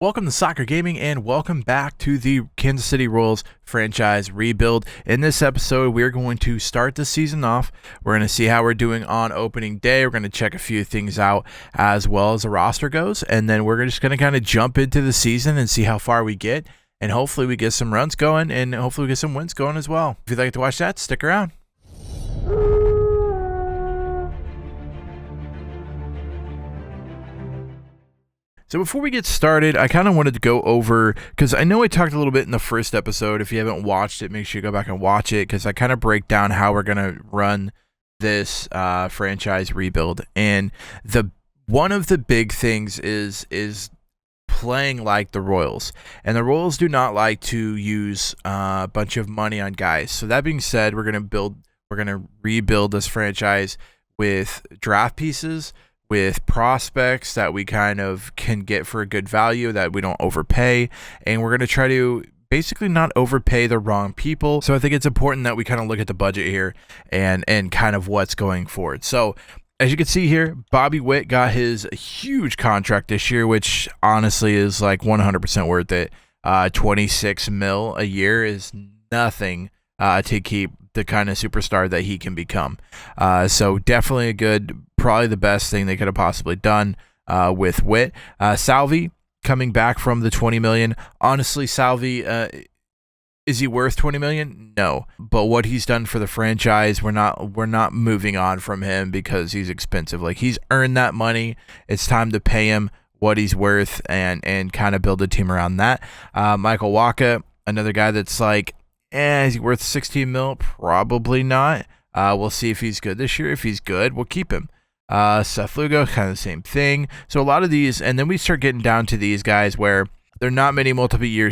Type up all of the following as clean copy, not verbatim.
Welcome to Soccer Gaming and welcome back to the Kansas City Royals franchise rebuild. In this episode, we're going to start the season off. We're going to see how we're doing on opening day. We're going to check a few things out as well as the roster goes. And then we're just going to kind of jump into the season and see how far we get. And hopefully we get some runs going and hopefully we get some wins going as well. If you'd like to watch that, stick around. So before we get started, I kind of wanted to go over, because I know I talked a little bit in the first episode. If you haven't watched it, make sure you go back and watch it, because I kind of break down how we're going to run this franchise rebuild. And one of the big things is playing like the Royals. And the Royals do not like to use a bunch of money on guys. So that being said, we're going to rebuild this franchise with draft pieces, with prospects that we kind of can get for a good value, that we don't overpay, and we're going to try to basically not overpay the wrong people. So I think it's important that we kind of look at the budget here and kind of what's going forward. So as you can see here, Bobby Witt got his huge contract this year, which honestly is like 100% worth it. 26 mil a year is nothing to keep the kind of superstar that he can become. So definitely probably the best thing they could have possibly done with Witt. Salvi coming back from the 20 million. Honestly, Salvi, is he worth 20 million? No. But what he's done for the franchise, we're not moving on from him because he's expensive. Like, he's earned that money. It's time to pay him what he's worth and kind of build a team around that. Michael Waka, another guy that's like, is he worth 16 mil? Probably not. We'll see if he's good this year. If he's good, we'll keep him. Seth Lugo, kind of the same thing. So a lot of these, and then we start getting down to these guys where they're not many multiple year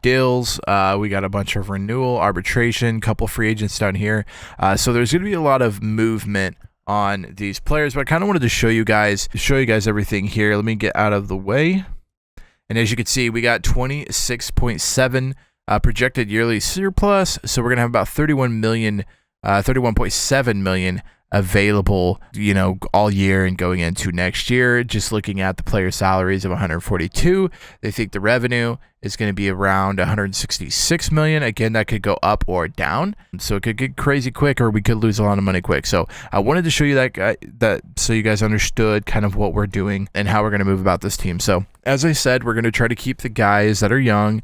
deals. We got a bunch of renewal, arbitration, couple free agents down here. So there's going to be a lot of movement on these players, but I kind of wanted to show you guys everything here. Let me get out of the way. And as you can see, we got 26.7 projected yearly surplus. So we're going to have about 31.7 million available, all year and going into next year. Just looking at the player salaries of 142, they think the revenue is going to be around 166 million. Again, that could go up or down, so it could get crazy quick, or we could lose a lot of money quick. So I wanted to show you that so you guys understood kind of what we're doing and how we're going to move about this team. So as I said, we're going to try to keep the guys that are young,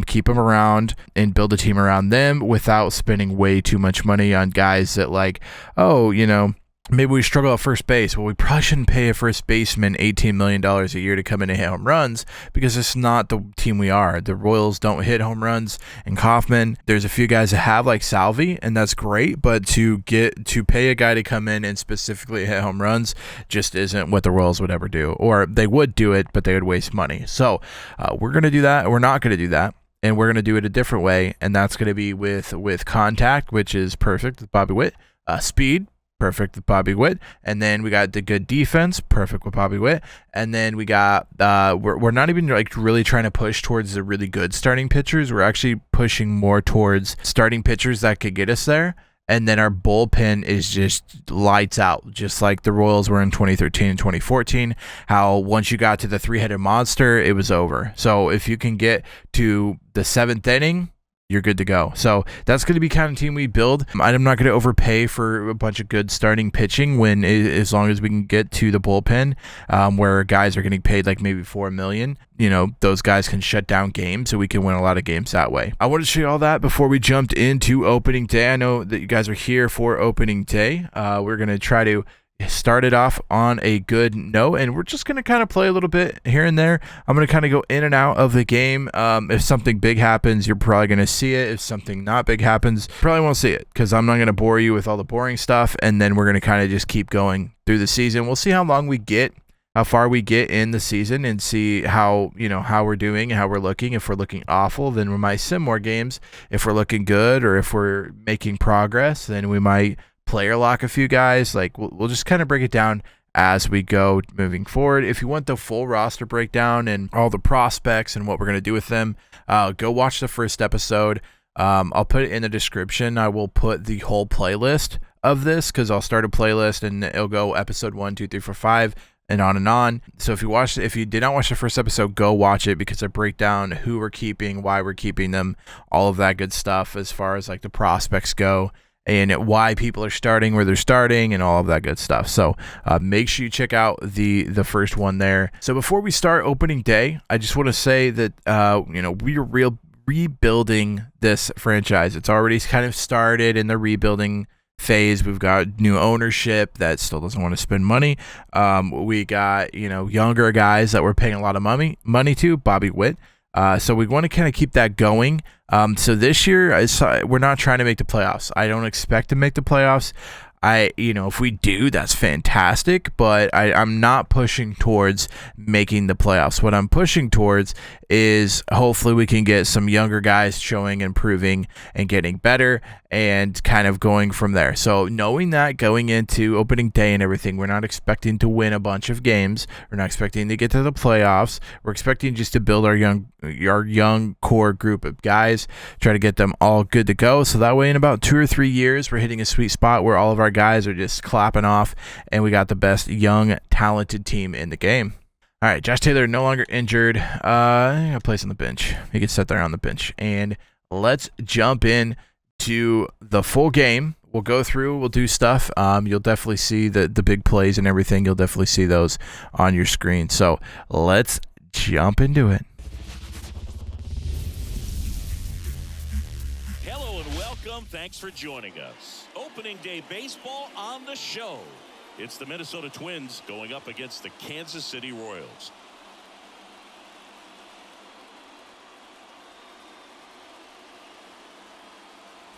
keep them around and build a team around them without spending way too much money on guys that, like, maybe we struggle at first base. Well, we probably shouldn't pay a first baseman $18 million a year to come in and hit home runs, because it's not the team we are. The Royals don't hit home runs. And Kaufman, there's a few guys that have, like Salvi, and that's great, but to pay a guy to come in and specifically hit home runs just isn't what the Royals would ever do. Or they would do it, but they would waste money. So we're going to do that. We're not going to do that. And we're going to do it a different way, and that's going to be with contact, which is perfect with Bobby Witt. Speed, perfect with Bobby Witt. And then we got the good defense, perfect with Bobby Witt. And then we got we're not even like really trying to push towards the really good starting pitchers. We're actually pushing more towards starting pitchers that could get us there. And then our bullpen is just lights out, just like the Royals were in 2013 and 2014, how once you got to the three-headed monster, it was over. So if you can get to the seventh inning, you're good to go. So that's going to be kind of team we build. I'm not going to overpay for a bunch of good starting pitching as long as we can get to the bullpen, where guys are getting paid like maybe $4 million. Those guys can shut down games, so we can win a lot of games that way. I wanted to show you all that before we jumped into opening day. I know that you guys are here for opening day. We're going to try to start it off on a good note, and we're just going to kind of play a little bit here and there. I'm going to kind of go in and out of the game. If something big happens, you're probably going to see it. If something not big happens, probably won't see it, because I'm not going to bore you with all the boring stuff, and then we're going to kind of just keep going through the season. We'll see how long we get, how far we get in the season, and see how we're doing, how we're looking. If we're looking awful, then we might sim more games. If we're looking good, or if we're making progress, then we might player lock a few guys. Like, we'll just kind of break it down as we go moving forward. If you want the full roster breakdown and all the prospects and what we're going to do with them, go watch the first episode. I'll put it in the description. I will put the whole playlist of this, because I'll start a playlist and it'll go episode 1, 2, 3, 4, 5. and on and on. So if you did not watch the first episode, go watch it, because I break down who we're keeping, why we're keeping them, all of that good stuff as far as like the prospects go, and why people are starting where they're starting and all of that good stuff. So make sure you check out the first one there. So before we start opening day, I just want to say that we're rebuilding this franchise. It's already kind of started in the rebuilding phase. We've got new ownership that still doesn't want to spend money. We got younger guys that we're paying a lot of money to, Bobby Witt. So we want to kind of keep that going. So this year, we're not trying to make the playoffs. I don't expect to make the playoffs. If we do, that's fantastic, but I'm not pushing towards making the playoffs. What I'm pushing towards is hopefully we can get some younger guys showing, improving, and getting better, and kind of going from there. So knowing that going into opening day and everything, we're not expecting to win a bunch of games. We're not expecting to get to the playoffs. We're expecting just to build our young core group of guys, try to get them all good to go. So that way in about 2 or 3 years, we're hitting a sweet spot where all of our guys are just clapping off, and we got the best young, talented team in the game. All right, Josh Taylor no longer injured. A place on the bench. He can sit there on the bench. And let's jump in to the full game. We'll go through. We'll do stuff. You'll definitely see the big plays and everything. You'll definitely see those on your screen. So let's jump into it. Hello and welcome. Thanks for joining us. Opening day baseball on the show. It's the Minnesota Twins going up against the Kansas City Royals.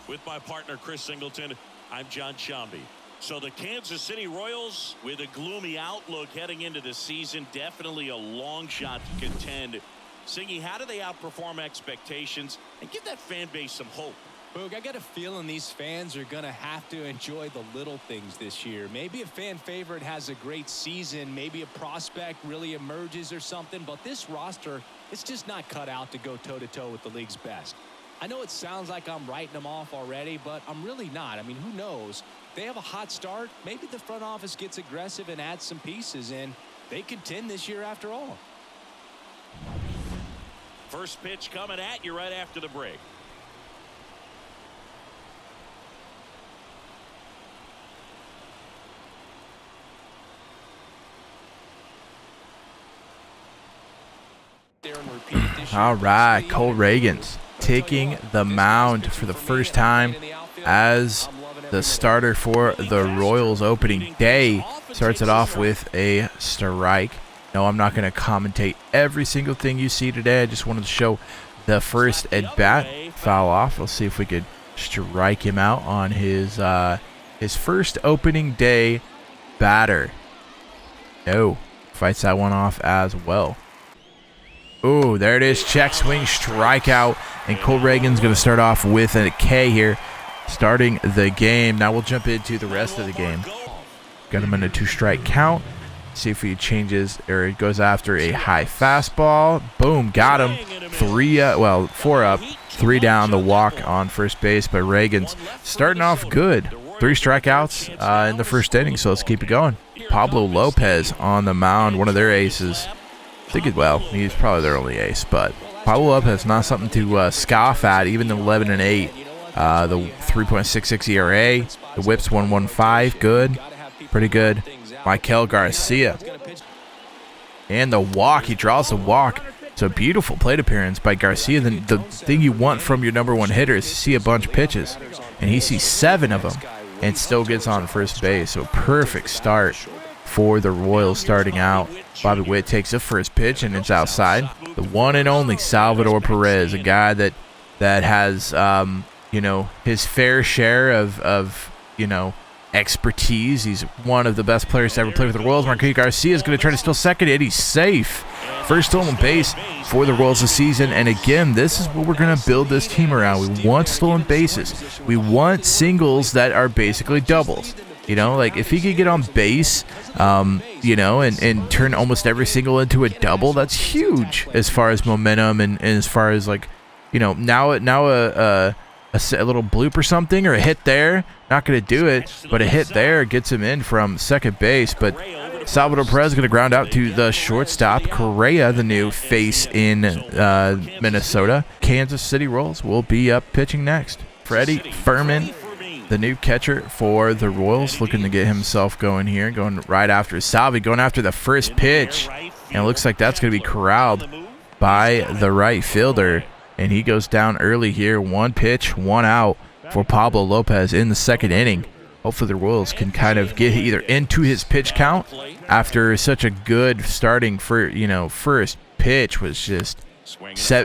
With my partner Chris Singleton, I'm John Shambi. So the Kansas City Royals, with a gloomy outlook heading into the season, definitely a long shot to contend. Singy, how do they outperform expectations and give that fan base some hope? Boog, I got a feeling these fans are going to have to enjoy the little things this year. Maybe a fan favorite has a great season. Maybe a prospect really emerges or something. But this roster, it's just not cut out to go toe-to-toe with the league's best. I know it sounds like I'm writing them off already, but I'm really not. I mean, who knows? If they have a hot start, maybe the front office gets aggressive and adds some pieces, and they contend this year after all. First pitch coming at you right after the break. All right, Cole Reagans taking the mound for the first time as the starter for the Royals opening day. Starts it off with a strike. No, I'm not going to commentate every single thing you see today. I just wanted to show the first at bat. Foul off. We'll see if we could strike him out on his first opening day batter. No, fights that one off as well. Oh, there it is. Check swing, strikeout. And Cole Reagan's going to start off with a K here, starting the game. Now we'll jump into the rest of the game. Got him in a 2-strike count. See if he changes or it goes after a high fastball. Boom, got him. 4 up, 3 down. The walk on first base by Reagan's starting off good. 3 strikeouts in the first inning, so let's keep it going. Pablo Lopez on the mound, one of their aces. He's probably their only ace, but Pablo Lopez, not something to scoff at, even the 11-8. The 3.66 ERA, the whip's 1.15, good, pretty good. Michael Garcia. And the walk, he draws the walk. It's a beautiful plate appearance by Garcia. The thing you want from your number one hitter is to see a bunch of pitches, and he sees 7 of them and still gets on first base, so perfect start for the Royals starting out. Bobby Witt takes the first pitch, and it's outside. The one and only Salvador Perez, a guy that has, his fair share of expertise. He's one of the best players to ever play with the Royals. Marquis Garcia is going to try to steal second, and he's safe. First stolen base for the Royals this season, and again, this is what we're going to build this team around. We want stolen bases. We want singles that are basically doubles. If he could get on base, and turn almost every single into a double, that's huge as far as momentum and as far as now a little bloop or something or a hit there, not going to do it, but a hit there gets him in from second base. But Salvador Perez going to ground out to the shortstop. Correa, the new face in Minnesota. Kansas City Royals will be up pitching next. Freddie Furman, the new catcher for the Royals, looking to get himself going here. Going right after Salvi, going after the first pitch. And it looks like that's going to be corralled by the right fielder. And he goes down early here. 1 pitch, 1 out for Pablo Lopez in the second inning. Hopefully the Royals can kind of get either into his pitch count after such a good starting first pitch was just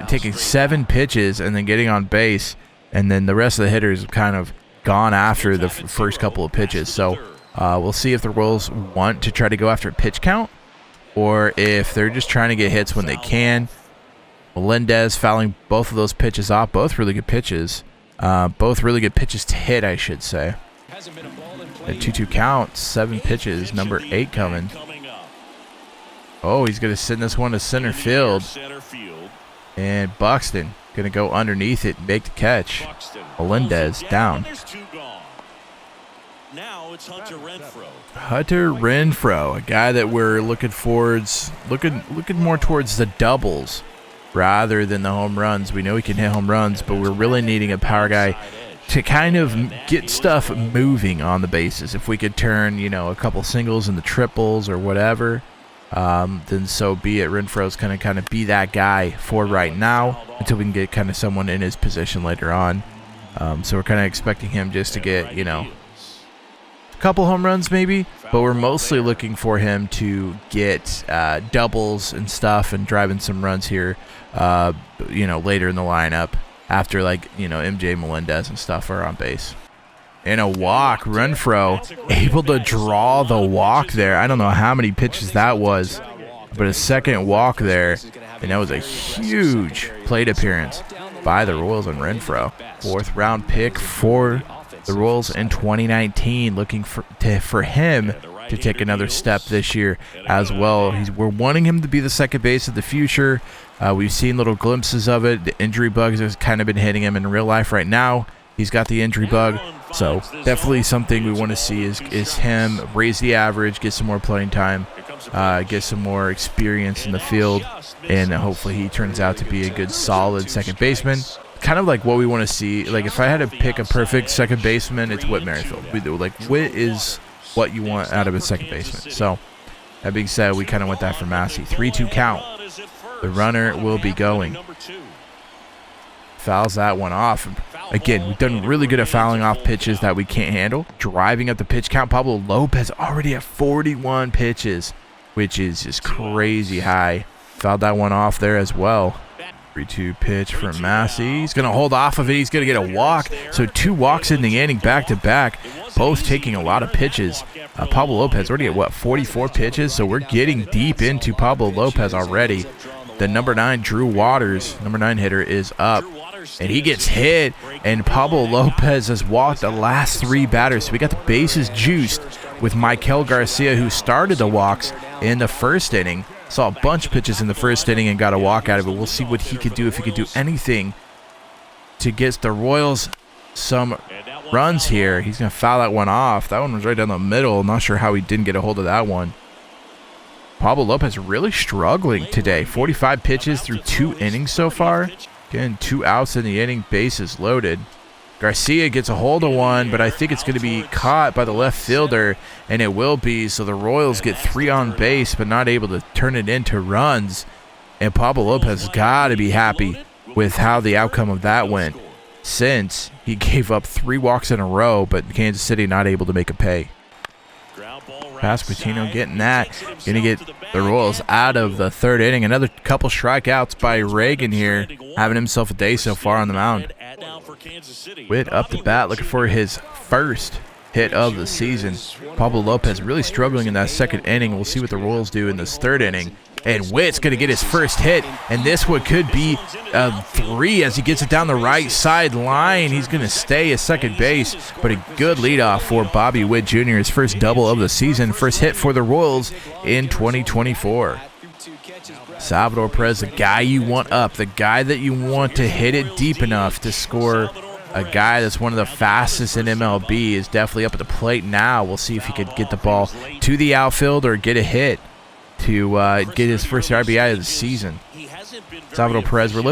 taking 7 pitches and then getting on base, and then the rest of the hitters kind of gone after the first couple of pitches. So we'll see if the Royals want to try to go after a pitch count or if they're just trying to get hits when they can. Melendez fouling both of those pitches off, both really good pitches. Both really good pitches to hit, I should say. A 2-2 count, 7 pitches, number 8 coming. Oh, he's going to send this one to center field. And Buxton going to go underneath it and make the catch. Melendez down. Now it's Hunter Renfroe. Hunter Renfroe, a guy that we're looking more towards the doubles rather than the home runs. We know he can hit home runs, but we're really needing a power guy to kind of get stuff moving on the bases. If we could turn, a couple singles into triples or whatever, then so be it. Renfroe's going to kind of be that guy for right now until we can get kind of someone in his position later on. So we're kind of expecting him just to get, a couple home runs maybe, but we're mostly looking for him to get doubles and stuff and driving some runs here, later in the lineup. After MJ Melendez and stuff are on base. And a walk, Renfroe able to draw the walk there. I don't know how many pitches that was, but a second walk there, and that was a huge plate appearance by the Royals and Renfroe. 4th round pick for the Royals in 2019, looking for him to take another step this year as well. We're wanting him to be the second base of the future. We've seen little glimpses of it. The injury bugs has kind of been hitting him in real life right now. He's got the injury bug, so definitely something we want to see is him raise the average, get some more playing time, get some more experience in the field, and hopefully he turns out to be a good, solid second baseman. Kind of like what we want to see. Like if I had to pick a perfect second baseman, it's Whit Merrifield. Whit is what you want out of a second baseman. So that being said, we kind of went that for Massey. 3-2 count. The runner will be going. Fouls that one off. Again, we've done really good at fouling off pitches that we can't handle. Driving up the pitch count. Pablo Lopez already at 41 pitches, which is just crazy high. Fouled that one off there as well. 3-2 pitch from Massey. He's going to hold off of it. He's going to get a walk. So 2 walks in the inning back to back, both taking a lot of pitches. Pablo Lopez already at 44 pitches, so we're getting deep into Pablo Lopez already. The number 9 Drew Waters, number 9 hitter, is up, and he gets hit, and Pablo Lopez has walked the last 3 batters. So we got the bases juiced with Michael Garcia, who started the walks in the first inning. Saw a bunch of pitches in the first inning and got a walk out of it. We'll see what he could do, if he could do anything to get the Royals some runs here. He's going to foul that one off. That one was right down the middle. Not sure how he didn't get a hold of that one. Pablo Lopez really struggling today. 45 pitches through 2 innings so far. Again, 2 outs in the inning, bases loaded. Garcia gets a hold of one, but I think it's going to be caught by the left fielder, and it will be. So the Royals get 3 on base, but not able to turn it into runs. And Pablo Lopez has got to be happy with how the outcome of that went, since he gave up 3 walks in a row, but Kansas City not able to make a pay. Pasquantino getting that. Going to get the Royals out of the 3rd inning. Another couple strikeouts by Reagan here, having himself a day so far on the mound. Witt up the bat, looking for his first hit of the season. Pablo Lopez really struggling in that 2nd inning. We'll see what the Royals do in this 3rd inning. And Witt's going to get his first hit, and this one could be a 3 as he gets it down the right side line. He's going to stay at second base, but a good leadoff for Bobby Witt Jr., his first double of the season, first hit for the Royals in 2024. Salvador Perez, the guy you want up, the guy that you want to hit it deep enough to score a guy that's one of the fastest in MLB, is definitely up at the plate now. We'll see if he could get the ball to the outfield or get a hit to get his first RBI of the season. Salvador Perez, we're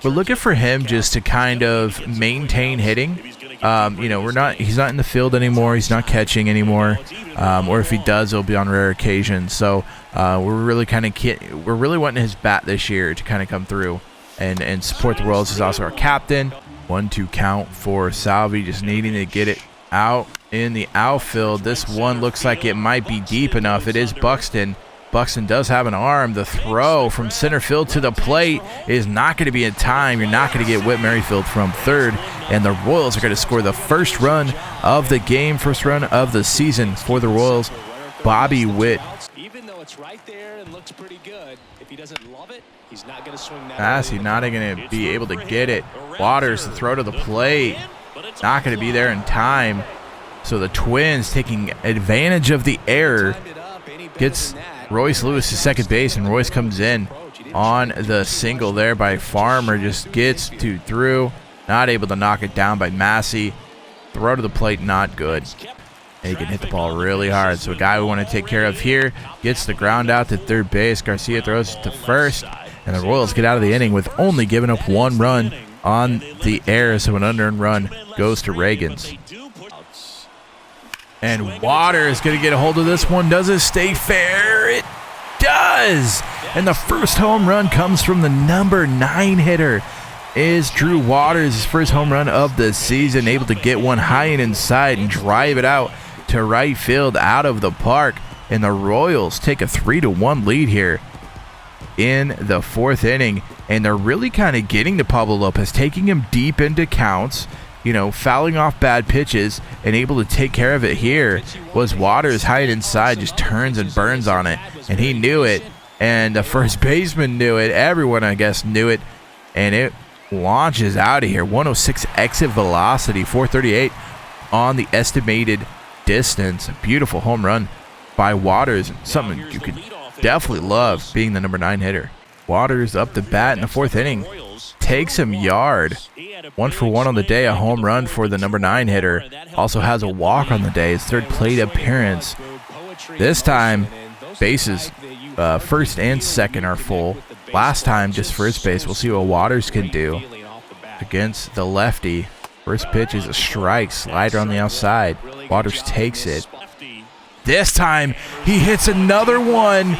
looking for him just to kind of maintain hitting. You know, he's not in the field anymore. He's not catching anymore. Or if he does, it'll be on rare occasions. So we're really wanting his bat this year to kind of come through and support the Royals. He's also our captain. 1-2 count for Salvi, just needing to get it out in the outfield. This one looks like it might be deep enough. It is Buxton. Buxton does have an arm. The throw from center field to the plate is not going to be in time. You're not going to get Whit Merrifield from third, and the Royals are going to score the first run of the game, first run of the season for the Royals. Bobby Witt. Even though it's right there and looks pretty good, if he doesn't love it, he's not going to swing that. Massey not going to be able to get it. Waters, the throw to the plate, not going to be there in time. So the Twins taking advantage of the error, gets Royce Lewis to second base, and Royce comes in on the single there by Farmer. Just gets through, not able to knock it down by Massey. Throw to the plate, not good. And he can hit the ball really hard. So a guy we want to take care of here gets the ground out to third base. Garcia throws it to first, and the Royals get out of the inning with only giving up one run on the air. So an unearned run goes to Reagans. And Water is going to get a hold of this one. Does it stay fair? It does. And the first home run comes from the number 9 hitter. Is Drew Waters, his first home run of the season, able to get one high and inside and drive it out to right field out of the park. And the Royals take a 3-1 lead here in the 4th inning. And they're really kind of getting to Pablo Lopez, taking him deep into counts, you know, fouling off bad pitches and able to take care of it here. Was Waters high and inside, just turns and burns on it. And he knew it. And the first baseman knew it. Everyone, I guess, knew it. And it launches out of here. 106 exit velocity, 438 on the estimated distance. A beautiful home run by Waters. Something you could definitely love being the number 9 hitter. Waters up the bat in the 4th inning. Takes him yard. 1 for 1 on the day. A home run for the number 9 hitter. Also has a walk on the day. His 3rd plate appearance. This time, bases first and second are full. Last time, just first base. We'll see what Waters can do against the lefty. First pitch is a strike. Slider on the outside. Waters takes it. This time, he hits another one.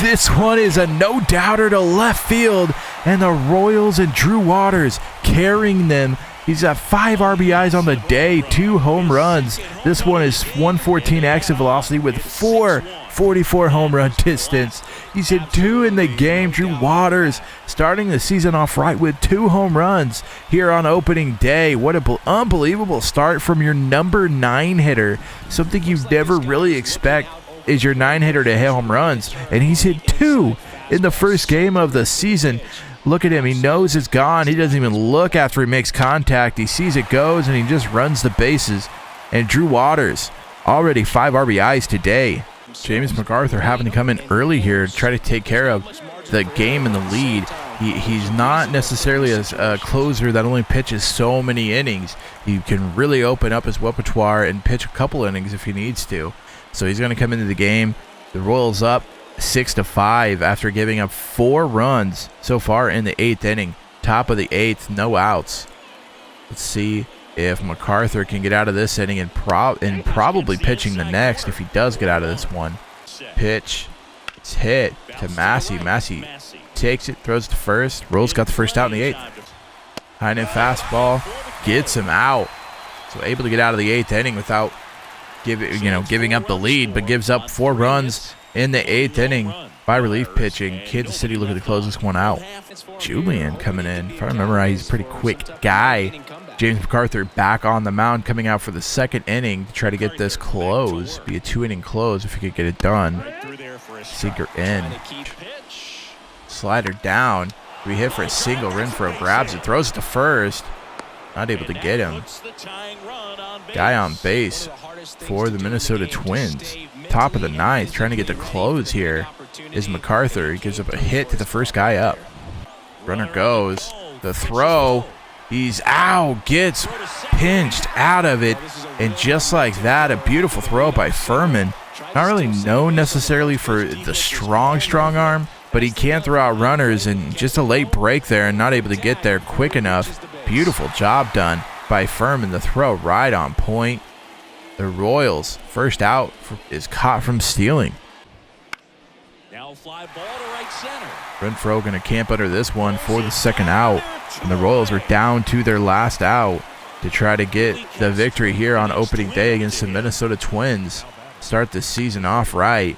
This one is a no-doubter to left field. And the Royals and Drew Waters carrying them. He's got 5 RBIs on the day, 2 home runs. This one is 114 exit velocity with 444 home run distance. He's hit 2 in the game. Drew Waters starting the season off right with 2 home runs here on opening day. What an unbelievable start from your number 9 hitter. Something you never really expect is your 9 hitter to hit home runs. And he's hit 2 in the first game of the season. Look at him. He knows it's gone. He doesn't even look after he makes contact. He sees it goes, and he just runs the bases. And Drew Waters, already 5 RBIs today. James MacArthur having to come in early here to try to take care of the game and the lead. He's not necessarily a closer that only pitches so many innings. He can really open up his repertoire and pitch a couple innings if he needs to. So he's going to come into the game. The Royals up 6-5 after giving up 4 runs so far in the 8th inning. Top of the 8th, no outs. Let's see if MacArthur can get out of this inning and probably pitching the next if he does get out of this one. Pitch. It's hit to Massey. Massey takes it, throws to first. Royals got the first out in the 8th. High end fastball gets him out. So able to get out of the 8th inning without giving up the lead, but gives up 4 runs in the 8th inning by relief pitching. Kansas City looking to close this one out. Julian coming in. If I remember right, he's a pretty quick guy. James MacArthur back on the mound, coming out for the 2nd inning to try to get this close. Be a 2-inning close if he could get it done. Sinker in. Slider down. We hit for a single. Renfroe grabs it, throws it to first. Not able to get him. Guy on base for the Minnesota Twins. Top of the 9th, trying to get the close here is MacArthur. He gives up a hit to the first guy up. Runner goes. The throw He's out, gets pinched out of it, and just like that, a beautiful throw by Furman. Not really known necessarily for the strong arm, but he can throw out runners, and just a late break there and not able to get there quick enough. Beautiful job done by Furman. The throw right on point. The Royals' first out is caught from stealing. Now fly ball to right center. Renfroe going to camp under this one for the second out, and the Royals are down to their last out to try to get the victory here on opening day against the Minnesota Twins. Start the season off right.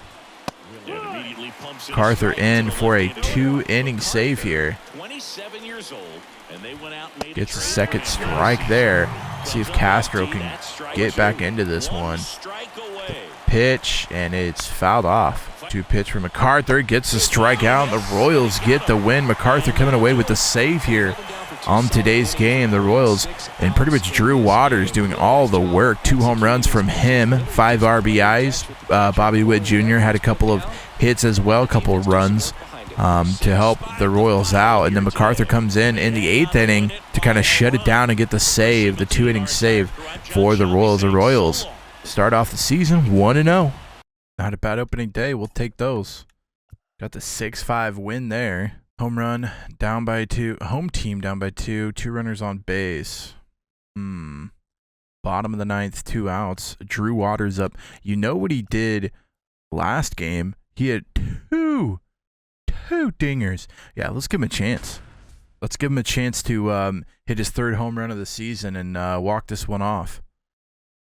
MacArthur in for a 2-inning save here. 27 years old, and they went out and made Gets a second strike there. See if Castro can get back into this one. Pitch, and it's fouled off. 2-pitch for MacArthur. Gets a strikeout. The Royals get the win. MacArthur coming away with the save here on today's game. The Royals and pretty much Drew Waters doing all the work. 2 home runs from him, 5 RBIs. Bobby Witt Jr. had a couple of hits as well, a couple of runs to help the Royals out. And then MacArthur comes in the 8th inning to kind of shut it down and get the save, the 2-inning save for the Royals. The Royals start off the season 1-0. Not a bad opening day. We'll take those. Got the 6-5 win there. Home run down by 2. Home team down by 2. 2 runners on base. Bottom of the 9th, 2 outs. Drew Waters up. You know what he did last game? He had two dingers. Yeah, let's give him a chance. Let's give him a chance to hit his 3rd home run of the season and walk this one off.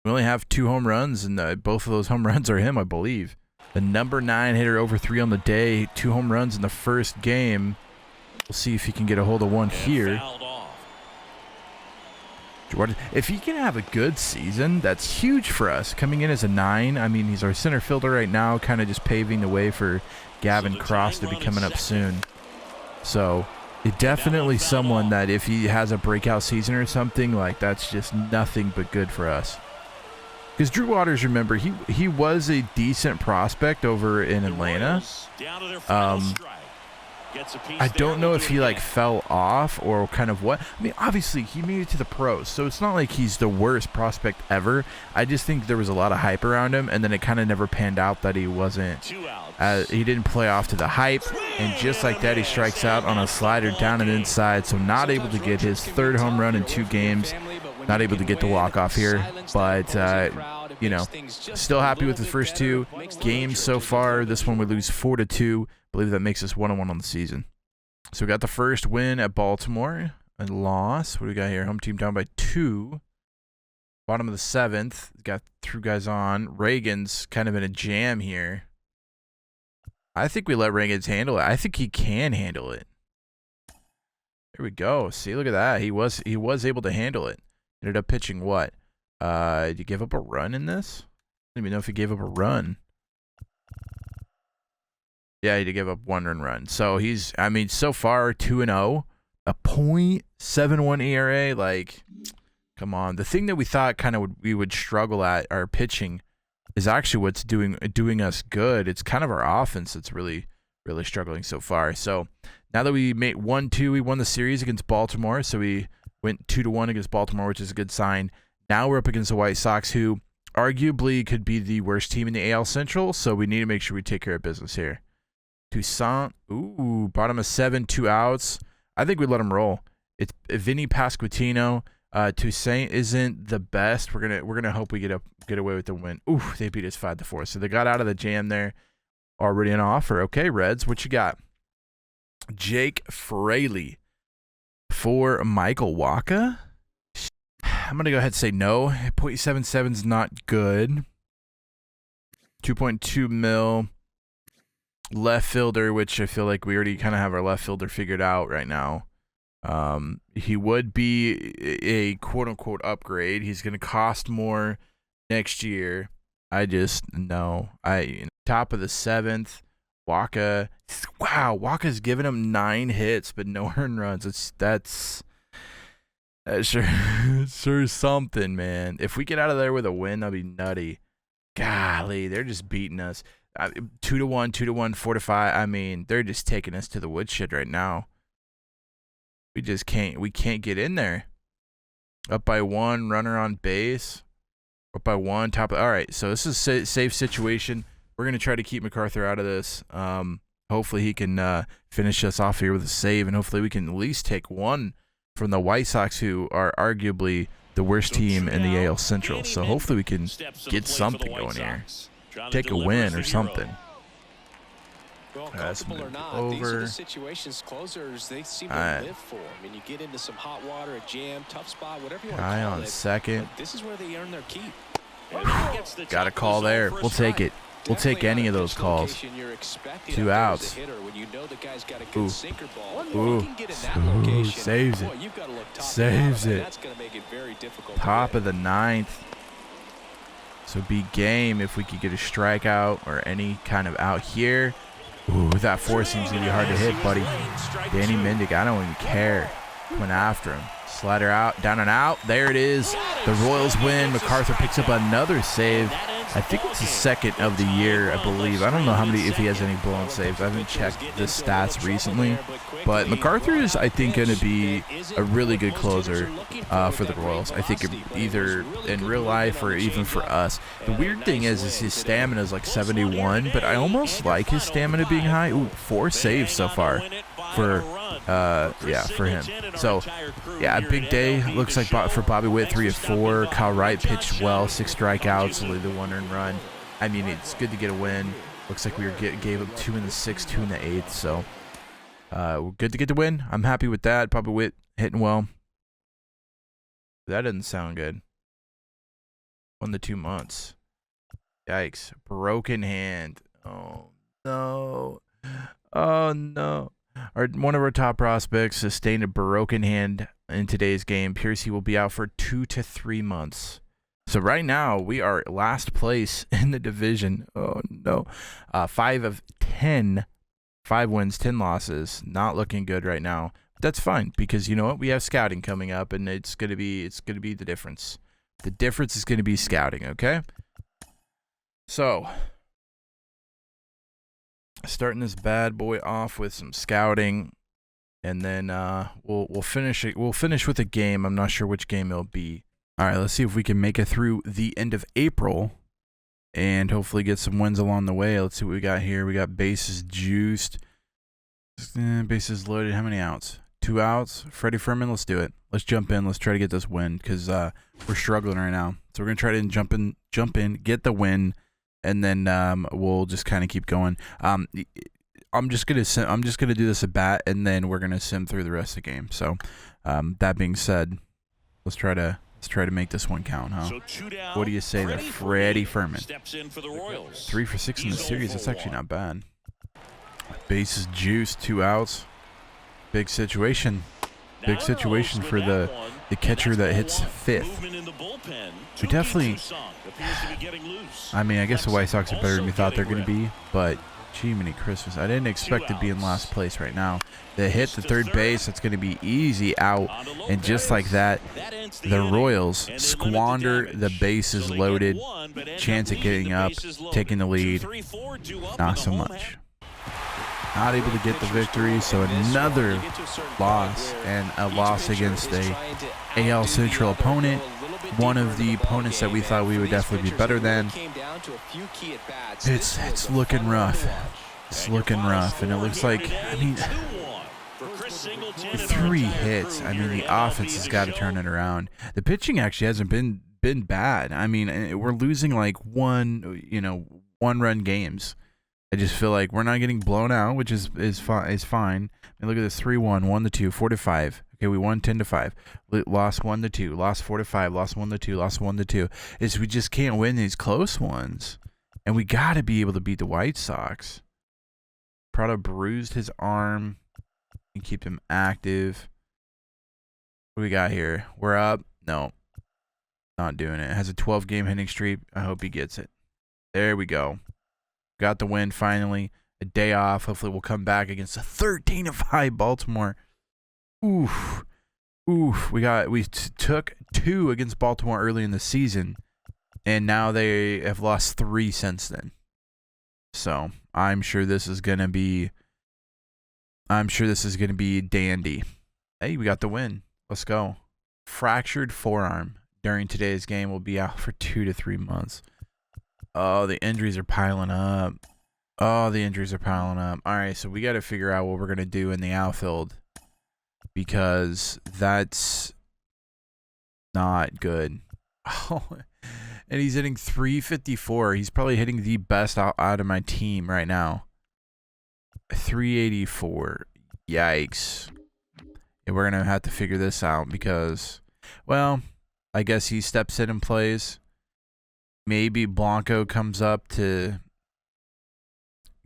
We only have 2 home runs, and both of those home runs are him, I believe. The number 9 hitter over 3 on the day. 2 home runs in the first game. We'll see if he can get a hold of one here. Jordan, if he can have a good season, that's huge for us. Coming in as a 9, I mean, he's our center fielder right now, kind of just paving the way for Gavin Cross to be coming up soon. So, definitely someone that if he has a breakout season or something, like that's just nothing but good for us. Because Drew Waters, remember, he was a decent prospect over in Atlanta. I don't know if he like fell off or kind of what. I mean, obviously he made it to the pros, so it's not like he's the worst prospect ever. I just think there was a lot of hype around him, and then it kind of never panned out that he wasn't. He didn't play off to the hype, and just like that, he strikes out on a slider down and inside. So not able to get his 3rd home run in 2 games. Not able to get the walk-off here, but, you know, still happy with the first 2 games so far. This one we lose 4-2. I believe that makes us 1-1 on the season. So we got the first win at Baltimore. A loss. What do we got here? Home team down by 2. Bottom of the 7th. Got 3 guys on. Reagan's kind of in a jam here. I think we let Reagan's handle it. I think he can handle it. There we go. See, look at that. He was able to handle it. Ended up pitching what? Did you give up a run in this? I don't even know if he gave up a run. Yeah, he did give up 1 run. So he's, I mean, so far 2-0, a .71 ERA. Like, come on. The thing that we thought kind of we would struggle at, our pitching, is actually what's doing us good. It's kind of our offense that's really struggling so far. So now that we made 1-2, we won the series against Baltimore. So we went 2-1 against Baltimore, which is a good sign. Now we're up against the White Sox, who arguably could be the worst team in the AL Central. So we need to make sure we take care of business here. Toussaint, bottom of 7, 2 outs. I think we let him roll. It's Vinny Pasquantino. Toussaint isn't the best. We're gonna hope we get away with the win. They beat us 5-4. So they got out of the jam there. Already an offer. Okay, Reds, what you got? Jake Fraley for Michael Wacha. I'm gonna go ahead and say no. .77 is not good. 2.2 mil. Left fielder, which I feel like we already kind of have our left fielder figured out right now. He would be a quote-unquote upgrade. He's going to cost more next year. No. Top of the 7th, Wacha. Wow, Waka's given him 9 hits, but no earned runs. That's sure something, man. If we get out of there with a win, that'll be nutty. Golly, they're just beating us. 2-1, 2-1, 4-5. I mean, they're just taking us to the woodshed right now. We can't get in there. Up by 1, runner on base. Up by 1, top. All right, so this is a safe situation. We're going to try to keep MacArthur out of this. Hopefully he can finish us off here with a save, and hopefully we can at least take one from the White Sox, who are arguably the worst team in the AL Central. So hopefully we can get something going here. Take a win or something. Well, comfortable or not, these are the situations closers they seem to live for. I mean, you get into some hot water, a jam, tough spot, whatever you want to call it. Guy on second. This is where they earn their keep. Got a call there. We'll take it. We'll take any of those calls. 2 outs. Ooh. Ooh, saves it. Saves it. Top of the 9th. So be game if we could get a strikeout or any kind of out here. Ooh, that 4 seems to be hard to hit, buddy. Danny Mendick, I don't even care. Coming after him. Slider out, down and out. There it is. The Royals win. MacArthur picks up another save. I think it's the second of the year, I believe. I don't know if he has any blown saves. I haven't checked the stats recently. But MacArthur is, I think, going to be a really good closer for the Royals. I think either in real life or even for us. The weird thing is his stamina is like 71, but I almost like his stamina being high. Ooh, 4 saves so far for him. So, yeah, a big day. Looks like for Bobby Witt, 3 of 4. Kyle Wright pitched well, 6 strikeouts, only the 1 earned run. I mean, it's good to get a win. Looks like we gave up 2 in the 6th, 2 in the 8th. So, we're good to get the win. I'm happy with that. Bobby Witt hitting well. That doesn't sound good. 1 to 2 months. Yikes. Broken hand. Oh, no. Oh, no. One of our top prospects sustained a broken hand in today's game. Piercy will be out for 2 to 3 months. So right now we are last place in the division. Oh no, 5 of 10, 5 wins, 10 losses. Not looking good right now. But that's fine because you know what? We have scouting coming up, and it's gonna be the difference. The difference is gonna be scouting. Okay. So. Starting this bad boy off with some scouting, and then we'll finish it. We'll finish with a game. I'm not sure which game it'll be. All right, let's see if we can make it through the end of April, and hopefully get some wins along the way. Let's see what we got here. We got bases juiced, bases loaded. How many outs? 2 outs. Freddie Freeman. Let's do it. Let's jump in. Let's try to get this win because we're struggling right now. So we're gonna try to jump in, get the win. And then we'll just kind of keep going. I'm just gonna do this at bat, and then we're gonna sim through the rest of the game. So that being said, let's try to make this one count, huh? What do you say there, Freddie Freeman? 3 for 6 in the series. That's actually not bad. Bases juiced, 2 outs. Big situation. Big situation for the catcher that hits 5th. We definitely. I mean, I guess the White Sox are better than we thought they're going to be, but gee, many Christmas. I didn't expect to be in last place right now. The hit to third base, that's going to be easy out, and just like that, the Royals squander the bases loaded, chance of getting up, taking the lead. Not so much. Not able to get the victory, so another loss, and a loss against a AL Central opponent. One of the opponents that we thought we would definitely be better than. It's looking rough. It's looking rough, and it looks like, I mean, 3 hits. I mean, the offense has got to turn it around. The pitching actually hasn't been bad. I mean, we're losing like one-run games. I just feel like we're not getting blown out, which is fine. And look at this: 3-1, 1-2, 4-5. Okay, we won 10-5. Lost 1-2, lost 4-5, lost 1-2, lost 1-2. We just can't win these close ones, and we got to be able to beat the White Sox. Prado bruised his arm and keep him active. What do we got here? We're up. No, not doing it. Has a 12-game hitting streak. I hope he gets it. There we go. Got the win finally. A day off. Hopefully we'll come back against a 13-5 Baltimore. Oof. We took 2 against Baltimore early in the season, and now they have lost 3 since then. So I'm sure this is gonna be dandy. Hey, we got the win. Let's go. fractured forearm during today's game, will be out for 2 to 3 months. Oh, the injuries are piling up. Oh, the injuries are piling up. All right, so we got to figure out what we're going to do in the outfield, because that's not good. Oh, and he's hitting 354. He's probably hitting the best out of my team right now. 384. Yikes. And we're going to have to figure this out because, well, I guess he steps in and plays. Maybe Blanco comes up to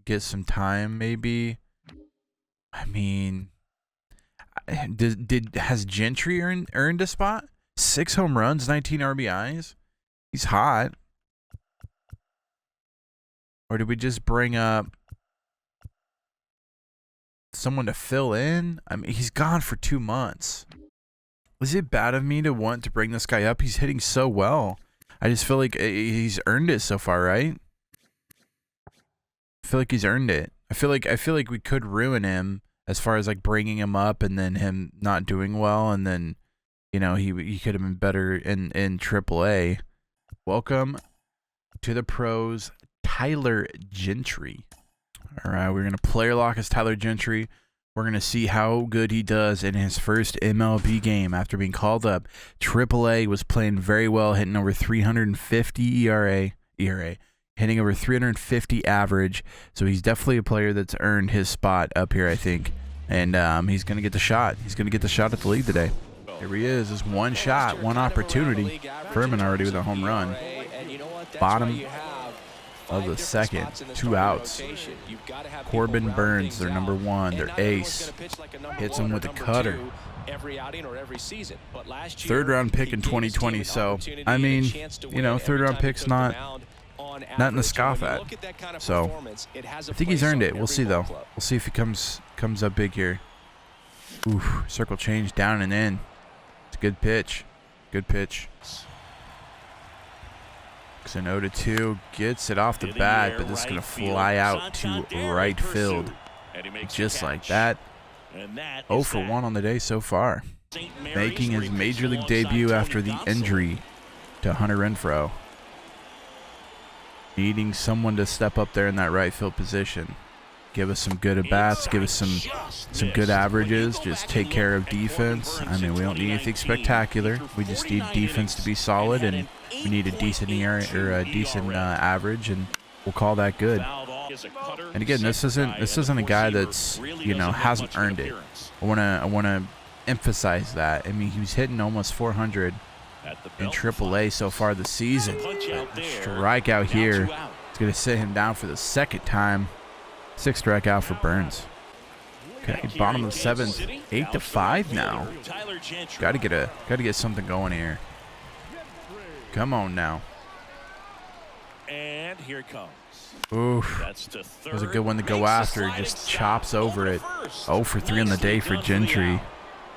get some time, maybe. I mean, has Gentry earned a spot? 6 home runs, 19 RBIs. He's hot. Or did we just bring up someone to fill in? I mean, he's gone for 2 months. Is it bad of me to want to bring this guy up? He's hitting so well. I just feel like he's earned it so far, right? I feel like he's earned it. I feel like we could ruin him as far as like bringing him up and then him not doing well, and then, you know, he could have been better in AAA. Welcome to the pros, Tyler Gentry. All right, we're gonna player lock as Tyler Gentry. We're going to see how good he does in his first MLB game after being called up. AAA, was playing very well, hitting over 350 ERA, hitting over 350 average. So he's definitely a player that's earned his spot up here, I think. And he's going to get the shot. He's going to get the shot at the league today. Here he is. Just one shot, one opportunity. Furman already with a home run. Bottom of the second, 2 outs. Corbin Burns, their number 1, their ace, hits him with a cutter. 3rd round pick in 2020. So I mean, you know, 3rd round pick's not nothing to scoff at. So I think he's earned it. We'll see though. We'll see if he comes up big here. Oof, circle change down and in. It's a good pitch. Good pitch. An 0-2, gets it off the bat, but this is going to fly out to right field. Just like that. 0 for 1 on the day so far. Making his major league debut after the injury to Hunter Renfroe. Needing someone to step up there in that right field position. Give us some good at-bats, give us some good averages, just take care of defense. I mean, we don't need anything spectacular. We just need defense to be solid, and we need a decent ERA or a decent average, and we'll call that good. And again, this isn't a guy that's, you know, hasn't earned it. I wanna emphasize that. I mean, he was hitting almost 400 in AAA so far this season. Strikeout here. It's gonna sit him down for the 2nd time. 6th strikeout for Burns. Okay, bottom of the 7th, 8-5 now. Got to get something going here. Come on now. And here it comes. Oof. That was a good one to go after. Just chops over it. 0 for 3 on the day for Gentry.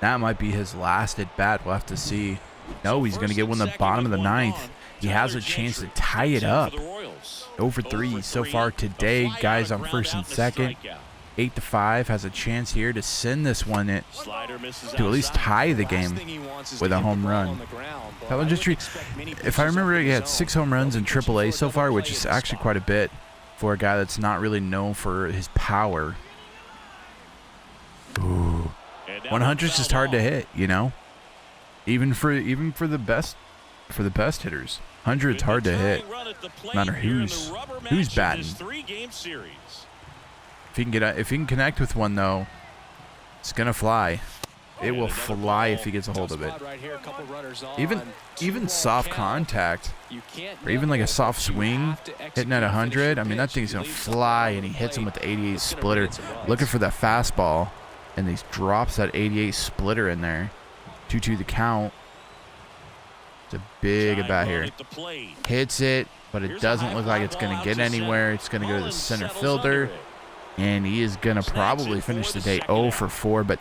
That might be his last at bat. We'll have to see. No, he's going to get one in the bottom of the 9th. He has a chance to tie it up. 0 for 3 so far today. Guys on 1st and 2nd. 8-5, has a chance here to send this one to at least tie the game with a home run. Tyler Gentry, if I remember, he had 6 home runs in AAA so far, which is actually quite a bit for a guy that's not really known for his power. Ooh, 100 is just hard to hit, you know. Even for the best hitters, 100's hard to hit. No matter who's batting. If he can connect with one though, it's gonna fly. It will fly if he gets a hold of it. Even soft contact, or even like a soft swing, hitting at 100. I mean, that thing's gonna fly, and he hits him with the 88 splitter. Looking for that fastball, and he drops that 88 splitter in there. 2-2 the count. It's a big at bat here. Hits it, but it doesn't look like it's gonna get anywhere. It's gonna go to the center fielder. And he is going to probably finish the day 0 for 4. But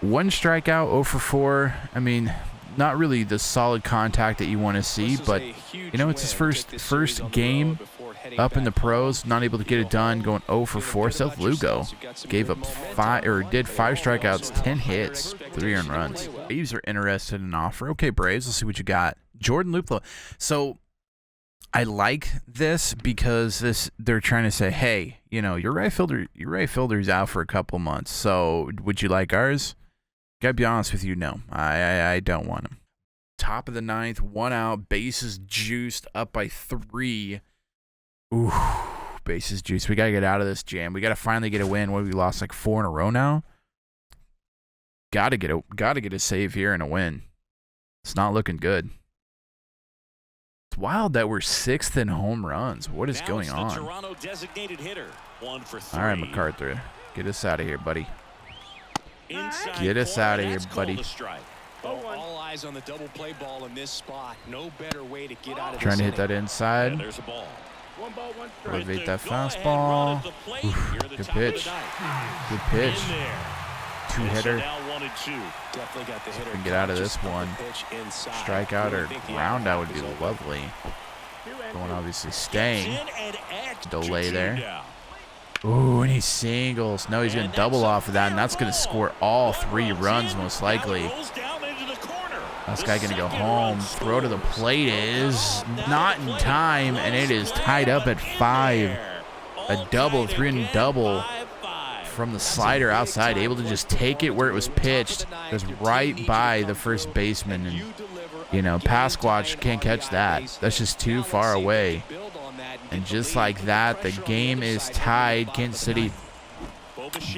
1 strikeout, 0 for 4. I mean, not really the solid contact that you want to see. But, you know, it's his first game up in the pros, not able to get it done, going 0 for 4. Seth Lugo gave up 5 strikeouts, 10 hits, 3 earned runs. Braves are interested in an offer. Okay, Braves, let's see what you got. Jordan Luplow. So I like this because they're trying to say, hey, you know, your right fielder's out for a couple months. So would you like ours? Gotta be honest with you, no. I don't want him. Top of the 9th, 1 out, bases juiced, up by 3. Ooh, bases juiced. We gotta get out of this jam. We gotta finally get a win. What, we lost like 4 in a row now? Gotta get a save here and a win. It's not looking good. It's wild that we're 6th in home runs. What is going on? Toronto designated hitter. 1 for 3. All right, MacArthur, get us out of here, buddy. Inside Get us corner, out of here, that's buddy. called a strike. All eyes on the double play ball in this spot. No better way to get out of Trying to this hit that inning. inside. And there's a ball. Elevate that With the go-ahead fastball. run at the plate Oof, here at the good top of the pitch. ninth. Good pitch. In there. 2-hitter. Now 1-2. Definitely got the hitter. can get out of this conscious one. the pitch inside. Strikeout Really or think the ground out would outfield be is open. lovely. Going obviously Gets staying. in and adds Delay to 2 there. down. Ooh, and he singles. No, he's going to double off of that, and that's going to score all 3 runs most likely. Rolls down into the corner. This The guy going to go second home. run Throw to the scores. plate is Down not the in plate. time, and it is tied up at 5. A double, 3 and double from the slider outside, able to just take it where it was pitched. It was right by the first baseman, and you know, Pasquatch can't catch that. That's just too far away. And just like that, the game is tied. Kansas City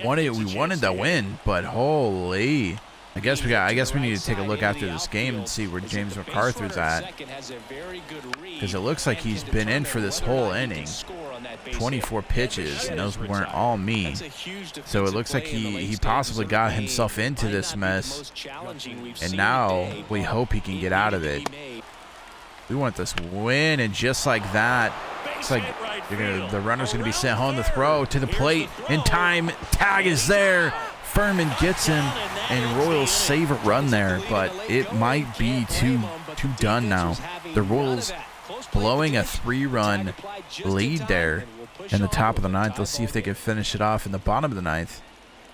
wanted the win, but holy. I guess we need to take a look after this game and see where James MacArthur's at, because it looks like he's been in for this whole inning. 24 pitches, and those weren't all me. So it looks like he possibly got himself into this mess, and now we hope he can get out of it. We want this win, and just like that, it's like the runner's going to be sent home to throw to the plate in time. Tag is there. Furman gets him, and Royals save a run there, but it might be too done now. The Royals blowing a 3-run lead there in the top of the 9th. Let's see if they can finish it off in the bottom of the 9th.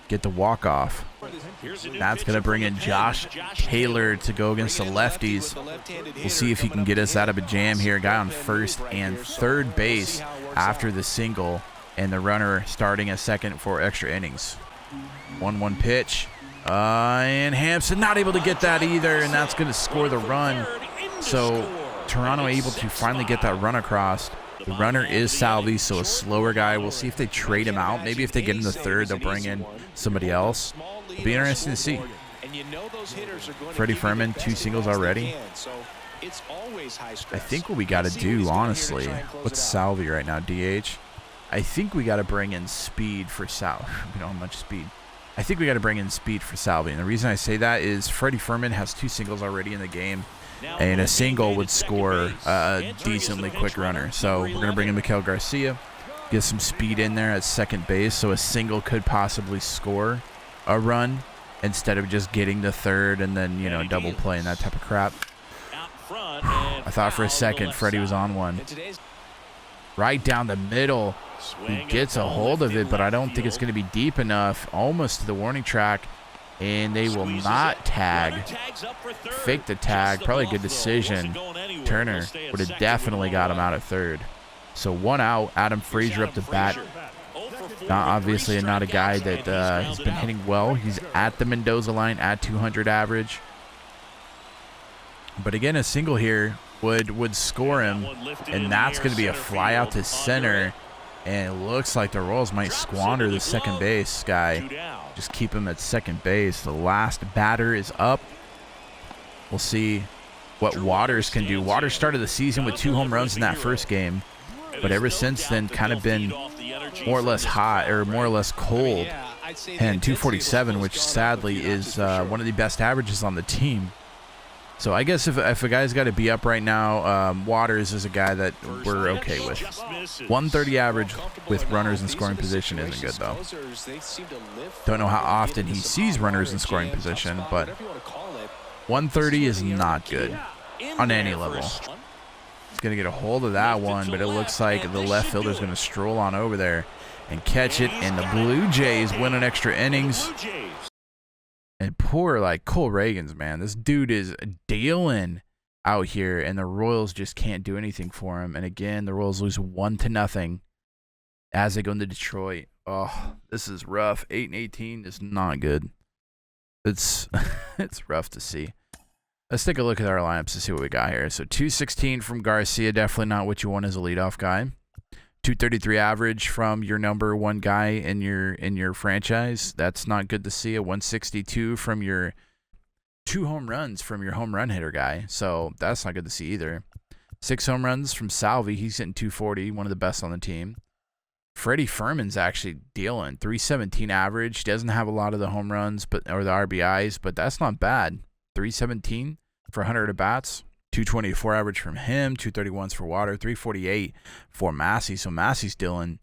Get the walk-off. That's going to bring in Josh Taylor to go against the lefties. We'll see if he can get us out of a jam here. Guy on first and third base after the single, and the runner starting at second for extra innings. 1-1 pitch. And Hampson not able to get that either, and that's going to score the run. So Toronto able to finally get that run across. The runner is Salvi, so a slower guy. We'll see if they trade him out. Maybe if they get him to third, they'll bring in somebody else. It'll be interesting to see. Freddie Furman, 2 singles already. I think what we got to do, honestly, what's Salvi right now, DH? I think we got to bring in speed for Salvi. We don't have much speed. I think we got to bring in speed for Salvi. And the reason I say that is Freddie Furman has 2 singles already in the game, and a single would score a decently quick runner. So we're going to bring in Miguel Garcia, get some speed in there at second base, so a single could possibly score a run instead of just getting to third and then, you know, double play and that type of crap. I thought for a second Freddie was on one. Right down the middle. He gets a hold of it, but I don't think it's going to be deep enough. Almost to the warning track. And they will not tag. Fake the tag. Probably a good decision. Turner would have definitely got him out at third. So 1 out. Adam Frazier up to bat. Obviously not a guy that has been hitting well. He's at the Mendoza line at 200 average. But again, a single here would score him. And that's going to be a fly out to center. And it looks like the Royals might squander the second base guy. Just keep him at second base. The last batter is up. We'll see what Waters can do. Waters started the season with 2 home runs in that first game, but ever since then kind of been more or less hot, or more or less cold. And 247, which sadly is one of the best averages on the team. So I guess if a guy's got to be up right now, Waters is a guy that we're okay with. 130 average with runners in scoring position isn't good, though. Don't know how often he sees runners in scoring position, but 130 is not good on any level. He's going to get a hold of that one, but it looks like the left fielder's going to stroll on over there and catch it, and the Blue Jays win an extra innings. And poor, like, Cole Reagans, man. This dude is dealing out here, and the Royals just can't do anything for him. And again, the Royals lose 1-0 as they go into Detroit. Oh, this is rough. 8-18 is not good. It's it's rough to see. Let's take a look at our lineups to see what we got here. So 216 from Garcia, definitely not what you want as a leadoff guy. 233 average from your number one guy in your franchise. That's not good to see. A 162 from your 2 home runs from your home run hitter guy. So that's not good to see either. 6 home runs from Salvi. He's hitting 240, one of the best on the team. Freddie Furman's actually dealing 317 average. Doesn't have a lot of the home runs or the RBIs, but that's not bad. 317 for 100 at bats. 224 average from him, 231s for Water, 348 for Massey. So Massey's dealing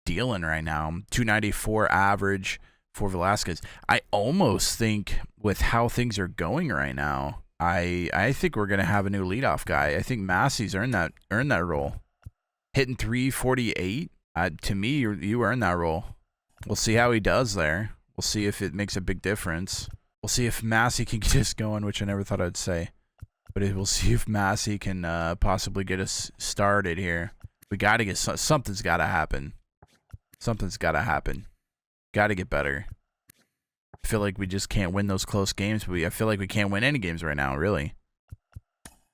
right now. 294 average for Velasquez. I almost think with how things are going right now, I think we're gonna have a new leadoff guy. I think Massey's earned that role. Hitting 348. To me, you earn that role. We'll see how he does there. We'll see if it makes a big difference. We'll see if Massey can get us going, which I never thought I'd say. But we'll see if Massey can possibly get us started here. We got to get something's got to happen. Something's got to happen. Got to get better. I feel like we just can't win those close games. But I feel like we can't win any games right now, really.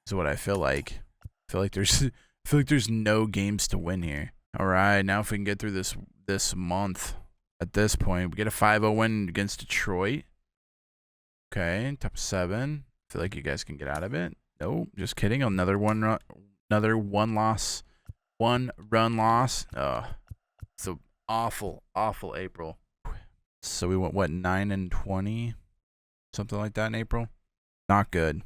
Is what I feel like. I feel like there's no games to win here. All right, now if we can get through this month, at this point, we get a 5-0 win against Detroit. Okay, top 7. Feel like you guys can get out of it. No, just kidding. Another one run loss. It's an awful April. So we went 9-20, something like that in April. Not good.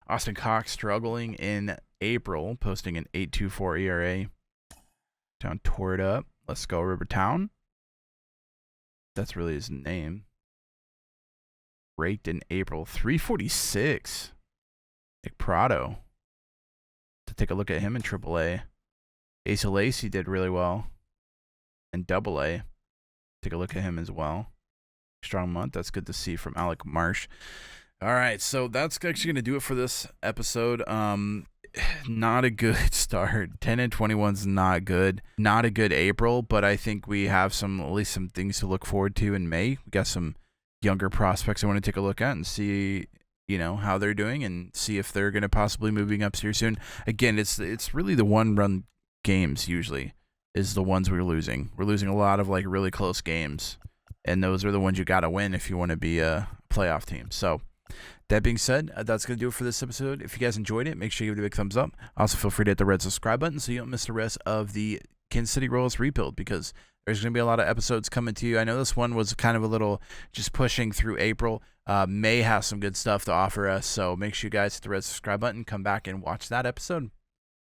Austin Cox struggling in April, posting an 8.24 ERA. Town tore it up. Let's go Rivertown. That's really his name. Raked in April, 346. Nick Prado. To take a look at him in AAA. Asa Lacy did really well in AA. Take a look at him as well. Strong month. That's good to see from Alec Marsh. All right, so that's actually going to do it for this episode. Not a good start. 10-21's not good. Not a good April, but I think we have at least some things to look forward to in May. We got some younger prospects I want to take a look at and see, how they're doing and see if they're going to possibly moving up here soon. Again, it's really the one-run games usually is the ones we're losing. We're losing a lot of like really close games, and those are the ones you got to win if you want to be a playoff team. So that being said, that's going to do it for this episode. If you guys enjoyed it, make sure you give it a big thumbs up. Also, feel free to hit the red subscribe button so you don't miss the rest of the Kansas City Royals rebuild, because there's going to be a lot of episodes coming to you. I know this one was kind of a little just pushing through April. May has some good stuff to offer us, so make sure you guys hit the red subscribe button, come back and watch that episode.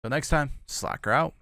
Until next time, Slacker out.